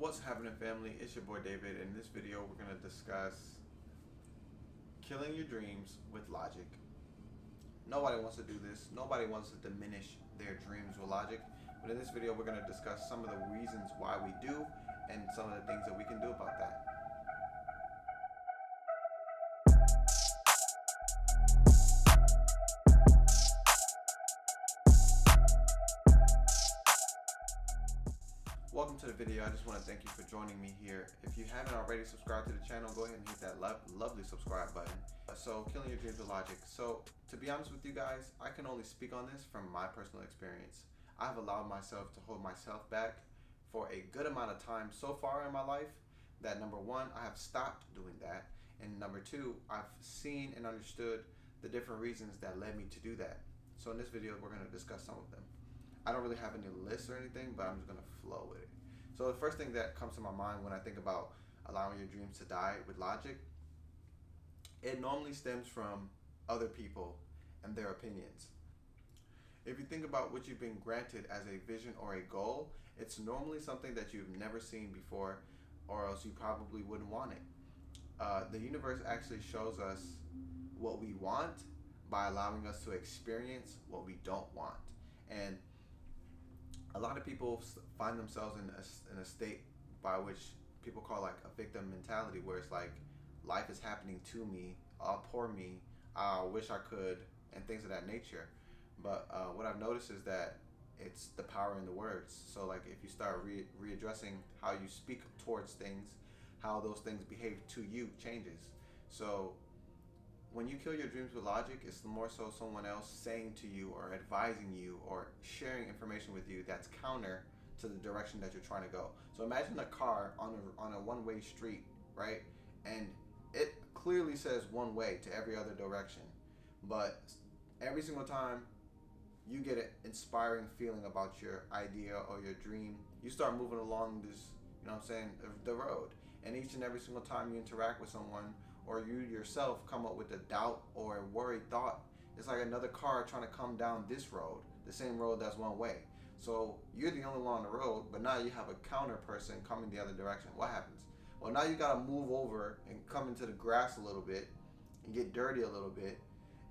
What's happening, family? It's your boy David. In this video, we're going to discuss killing your dreams with logic. Nobody wants to do this. Nobody wants to diminish their dreams with logic. But in this video, we're going to discuss some of the reasons why we do and some of the things that we can do about that. Welcome to the video. I just want to thank you for joining me here. If you haven't already subscribed to the channel, go ahead and hit that lovely subscribe button. So, killing your dreams with logic. So, to be honest with you guys, I can only speak on this from my personal experience. I've allowed myself to hold myself back for a good amount of time so far in my life that number one, I have stopped doing that. And number two, I've seen and understood the different reasons that led me to do that. So in this video, we're going to discuss some of them. I don't really have any lists or anything, but I'm just going to flow with it. So the first thing that comes to my mind when I think about allowing your dreams to die with logic, it normally stems from other people and their opinions. If you think about what you've been granted as a vision or a goal, it's normally something that you've never seen before, or else you probably wouldn't want it. The universe actually shows us what we want by allowing us to experience what we don't want. And a lot of people find themselves in a state by which people call like a victim mentality, where it's like life is happening to me, poor me, I wish I could, and things of that nature. But what I've noticed is that it's the power in the words. So like if you start readdressing how you speak towards things, how those things behave to you changes. So when you kill your dreams with logic, it's more so someone else saying to you or advising you or sharing information with you that's counter to the direction that you're trying to go. So imagine a car on a one-way street, right? And it clearly says one way to every other direction. But every single time you get an inspiring feeling about your idea or your dream, you start moving along this, the road. And each and every single time you interact with someone, or you yourself come up with a doubt or a worried thought, it's like another car trying to come down this road, the same road that's one way. So you're the only one on the road, but now you have a counter person coming the other direction. What happens? Well, now you gotta move over and come into the grass a little bit and get dirty a little bit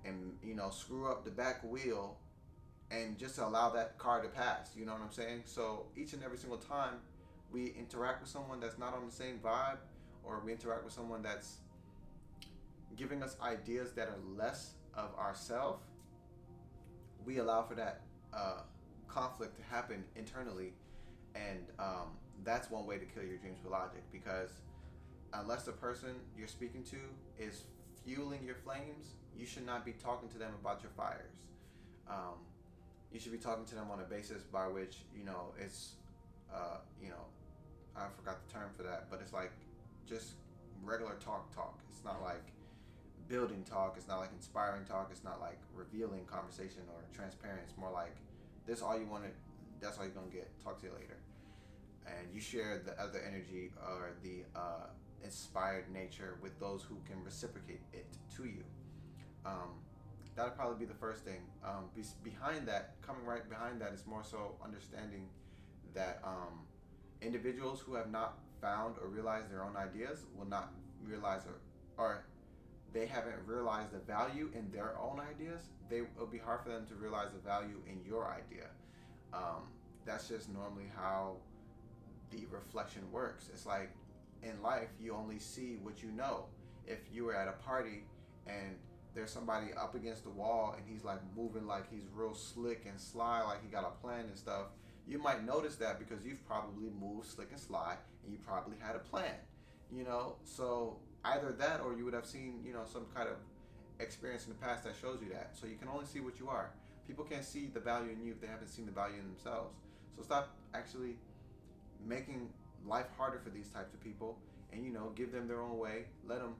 and, screw up the back wheel and just to allow that car to pass. You know what I'm saying? So each and every single time we interact with someone that's not on the same vibe, or we interact with someone that's giving us ideas that are less of ourselves, we allow for that conflict to happen internally. And that's one way to kill your dreams with logic, because unless the person you're speaking to is fueling your flames, you should not be talking to them about your fires. You should be talking to them on a basis by which, it's, I forgot the term for that, but it's like just regular talk. It's not like building talk, it's not like inspiring talk, it's not like revealing conversation or transparent. It's more like this all you wanted, that's all you're gonna get. Talk to you later. And you share the other energy or the inspired nature with those who can reciprocate it to you. That'll probably be the first thing. Behind that, coming right behind that, is more so understanding that individuals who have not found or realized their own ideas will not realize or they haven't realized the value in their own ideas. It'll be hard for them to realize the value in your idea. That's just normally how the reflection works. It's like in life, you only see what you know. If you were at a party and there's somebody up against the wall and he's like moving like he's real slick and sly, like he got a plan and stuff, you might notice that because you've probably moved slick and sly and you probably had a plan, so either that or you would have seen, some kind of experience in the past that shows you that. So you can only see what you are. People can't see the value in you if they haven't seen the value in themselves. So stop actually making life harder for these types of people and, give them their own way. Let them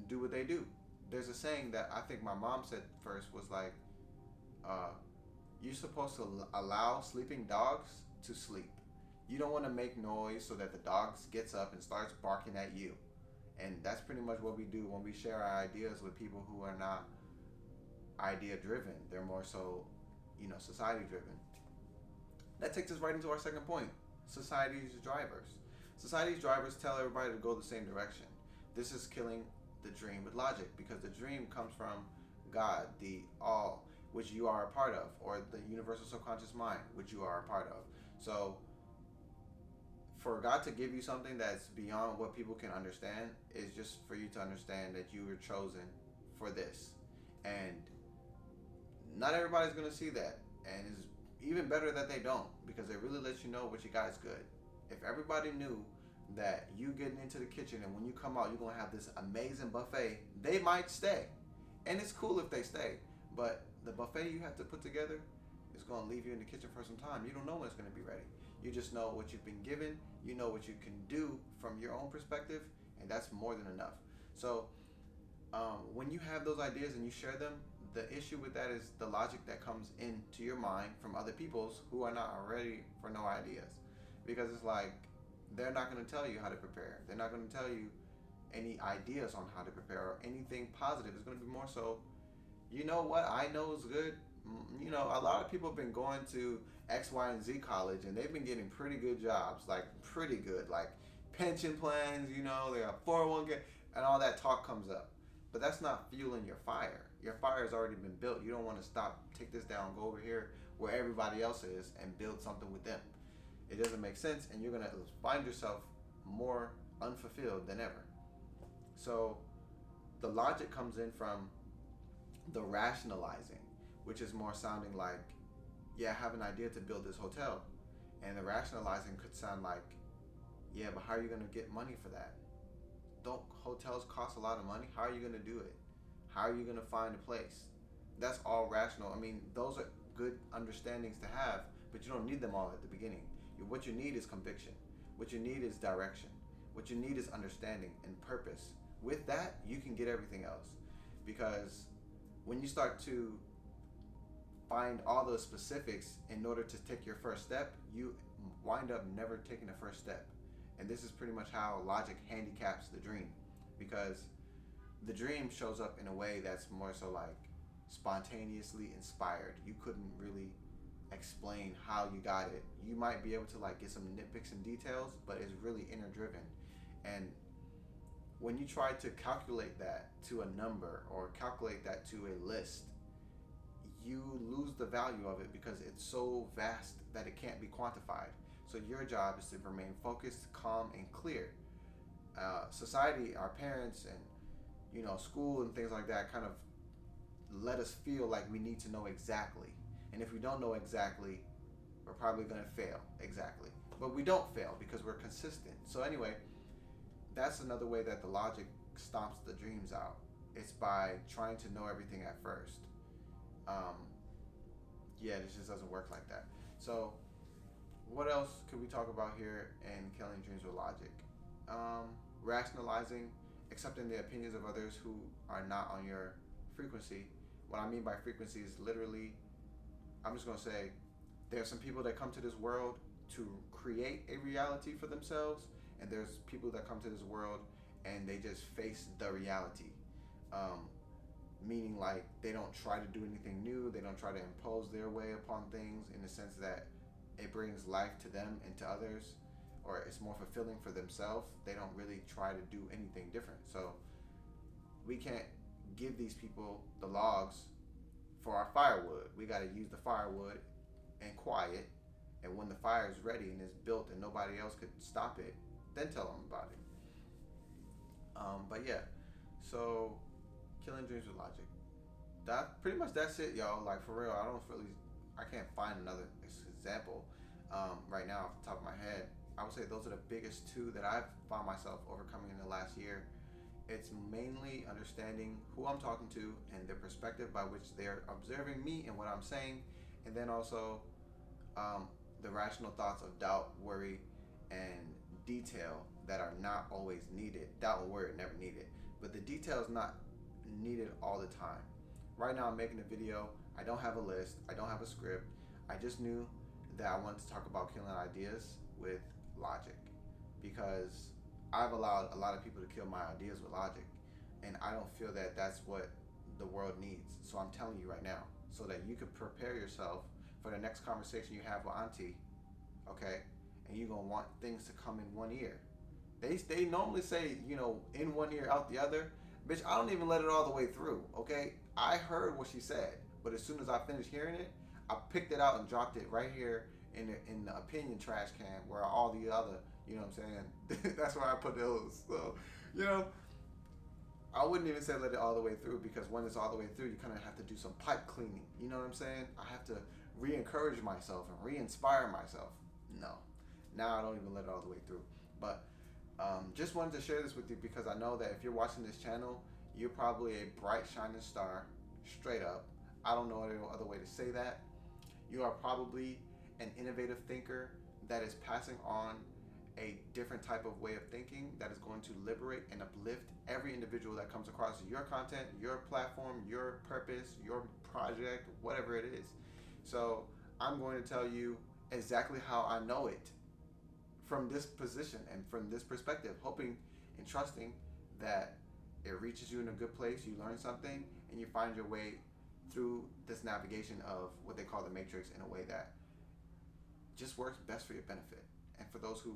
do what they do. There's a saying that I think my mom said first was like, you're supposed to allow sleeping dogs to sleep. You don't want to make noise so that the dog gets up and starts barking at you. And that's pretty much what we do when we share our ideas with people who are not idea driven. They're more so, society driven. That takes us right into our second point: society's drivers. Society's drivers tell everybody to go the same direction. This is killing the dream with logic, because the dream comes from God, the all, which you are a part of, or the universal subconscious mind, which you are a part of. So for God to give you something that's beyond what people can understand is just for you to understand that you were chosen for this. And not everybody's going to see that. And it's even better that they don't, because it really lets you know what you got is good. If everybody knew that you getting into the kitchen and when you come out, you're going to have this amazing buffet, they might stay. And it's cool if they stay. But the buffet you have to put together is going to leave you in the kitchen for some time. You don't know when it's going to be ready. You just know what you've been given. You know what you can do from your own perspective, and that's more than enough. So when you have those ideas and you share them, the issue with that is the logic that comes into your mind from other people's who are not ready for no ideas. Because it's like, they're not going to tell you how to prepare. They're not going to tell you any ideas on how to prepare or anything positive. It's going to be more so, you know what I know is good. You know, a lot of people have been going to X, Y, and Z college, and they've been getting pretty good jobs, like pretty good, like pension plans, you know, they got 401k, and all that talk comes up. But that's not fueling your fire. Your fire has already been built. You don't want to stop, take this down, go over here where everybody else is and build something with them. It doesn't make sense, and you're going to find yourself more unfulfilled than ever. So the logic comes in from the rationalizing, which is more sounding like, yeah, I have an idea to build this hotel. And the rationalizing could sound like, yeah, but how are you going to get money for that? Don't hotels cost a lot of money? How are you going to do it? How are you going to find a place? That's all rational. I mean, those are good understandings to have, but you don't need them all at the beginning. What you need is conviction. What you need is direction. What you need is understanding and purpose. With that, you can get everything else. Because when you start to find all those specifics in order to take your first step, you wind up never taking the first step. And this is pretty much how logic handicaps the dream, because the dream shows up in a way that's more so like spontaneously inspired. You couldn't really explain how you got it. You might be able to like get some nitpicks and details, but it's really inner driven. And when you try to calculate that to a number or calculate that to a list, you lose the value of it because it's so vast that it can't be quantified. So your job is to remain focused, calm, and clear. Society, our parents, and school and things like that kind of let us feel like we need to know exactly. And if we don't know exactly, we're probably going to fail exactly. But we don't fail because we're consistent. So anyway, that's another way that the logic stomps the dreams out. It's by trying to know everything at first. This just doesn't work like that. So what else could we talk about here in Killing Dreams with Logic? Rationalizing, accepting the opinions of others who are not on your frequency. What I mean by frequency is literally, I'm just going to say, there are some people that come to this world to create a reality for themselves, and there's people that come to this world and they just face the reality. Meaning like they don't try to do anything new, they don't try to impose their way upon things in the sense that it brings life to them and to others, or it's more fulfilling for themselves. They don't really try to do anything different. So we can't give these people the logs for our firewood. We got to use the firewood and quiet, and when the fire is ready and it's built and nobody else could stop it, then tell them about it. But yeah, so Killing Dreams with Logic. That pretty much that's it, y'all. Like for real, I can't find another example right now off the top of my head. I would say those are the biggest two that I've found myself overcoming in the last year. It's mainly understanding who I'm talking to and the perspective by which they're observing me and what I'm saying, and then also the rational thoughts of doubt, worry, and detail that are not always needed. Doubt and worry are never needed, but the detail is not needed all the time. Right now I'm making a video. I don't have a list. I don't have a script. I just knew that I wanted to talk about killing ideas with logic, because I've allowed a lot of people to kill my ideas with logic, and I don't feel that that's what the world needs. So I'm telling you right now, so that you could prepare yourself for the next conversation you have with Auntie, okay? and you're gonna want things to come in one ear. They normally say, you know, in one ear, out the other. Bitch, I don't even let it all the way through, okay? I heard what she said, but as soon as I finished hearing it, I picked it out and dropped it right here in the opinion trash can where all the other, you know what I'm saying? That's where I put those. So, you know, I wouldn't even say let it all the way through, because when it's all the way through, you kind of have to do some pipe cleaning. You know what I'm saying? I have to re-encourage myself and re-inspire myself. No, now I don't even let it all the way through. But just wanted to share this with you because I know that if you're watching this channel, you're probably a bright shining star, straight up. I don't know any other way to say that. You are probably an innovative thinker that is passing on a different type of way of thinking that is going to liberate and uplift every individual that comes across your content, your platform, your purpose, your project, whatever it is. So I'm going to tell you exactly how I know it from this position and from this perspective, hoping and trusting that it reaches you in a good place, you learn something, and you find your way through this navigation of what they call the matrix in a way that just works best for your benefit. And for those who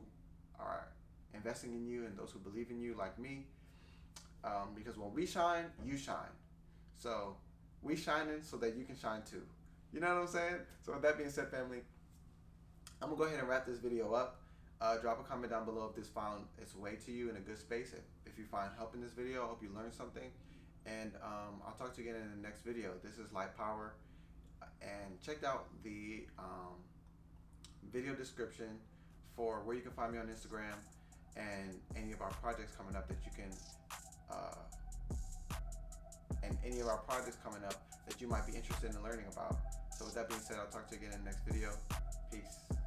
are investing in you and those who believe in you like me, because when we shine, you shine. So we shining so that you can shine too. You know what I'm saying? So with that being said, family, I'm gonna go ahead and wrap this video up. Drop a comment down below if this found its way to you in a good space. If you find help in this video, I hope you learned something. And I'll talk to you again in the next video. This is Light Power. And check out the video description for where you can find me on Instagram and any of our projects coming up that you can, that you might be interested in learning about. So with that being said, I'll talk to you again in the next video. Peace.